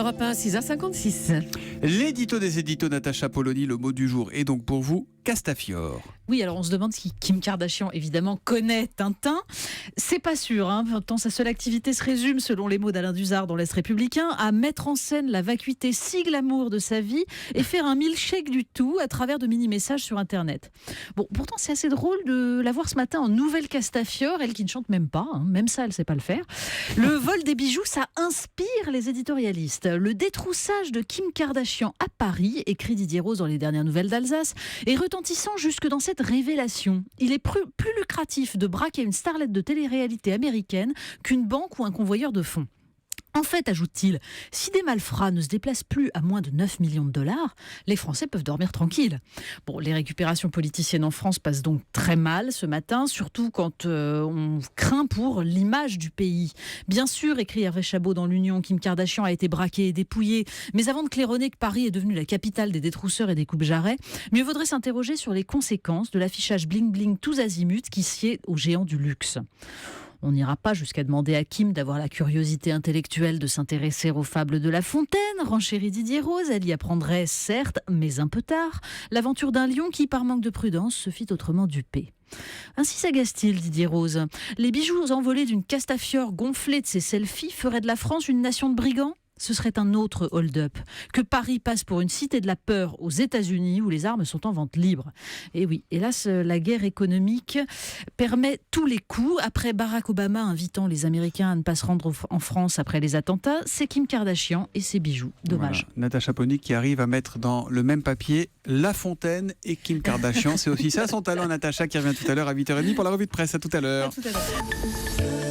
Europe 1, 6h56. L'édito des éditos, Natacha Polony, le mot du jour est donc pour vous Castafiore. Oui, alors on se demande si Kim Kardashian, évidemment, connaît Tintin. C'est pas sûr, tant sa seule activité se résume, selon les mots d'Alain Duzard dans l'Est républicain, à mettre en scène la vacuité si glamour de sa vie et faire un milkshake du tout à travers de mini-messages sur Internet. Bon, pourtant, c'est assez drôle de la voir ce matin en nouvelle Castafiore, elle qui ne chante même pas, même ça, elle ne sait pas le faire. Le vol des bijoux, ça inspire les éditorialistes. Le détroussage de Kim Kardashian à Paris, écrit Didier Rose dans les dernières nouvelles d'Alsace, est retentissant jusque dans cette révélation. Il est plus lucratif de braquer une starlette de télé-réalité américaine qu'une banque ou un convoyeur de fonds. En fait, ajoute-t-il, si des malfrats ne se déplacent plus à moins de 9 millions de dollars, les Français peuvent dormir tranquilles. Bon, les récupérations politiciennes en France passent donc très mal ce matin, surtout quand on craint pour l'image du pays. Bien sûr, écrit Hervé Chabot dans l'Union, Kim Kardashian a été braquée et dépouillée, mais avant de claironner que Paris est devenu la capitale des détrousseurs et des coupes-jarrets, mieux vaudrait s'interroger sur les conséquences de l'affichage bling-bling tous azimuts qui sied aux géants du luxe. On n'ira pas jusqu'à demander à Kim d'avoir la curiosité intellectuelle de s'intéresser aux fables de La Fontaine, renchérit Didier Rose. Elle y apprendrait, certes, mais un peu tard, l'aventure d'un lion qui, par manque de prudence, se fit autrement duper. Ainsi s'agace-t-il, Didier Rose. Les bijoux envolés d'une Castafiore gonflée de ses selfies feraient de la France une nation de brigands ? Ce serait un autre hold-up. Que Paris passe pour une cité de la peur aux États-Unis où les armes sont en vente libre. Et oui, hélas, la guerre économique permet tous les coups. Après Barack Obama invitant les Américains à ne pas se rendre en France après les attentats, c'est Kim Kardashian et ses bijoux. Dommage. Voilà. Natacha Polony qui arrive à mettre dans le même papier La Fontaine et Kim Kardashian. C'est aussi ça son talent, Natacha, qui revient tout à l'heure à 8h30 pour la revue de presse. À tout à l'heure. À tout à l'heure.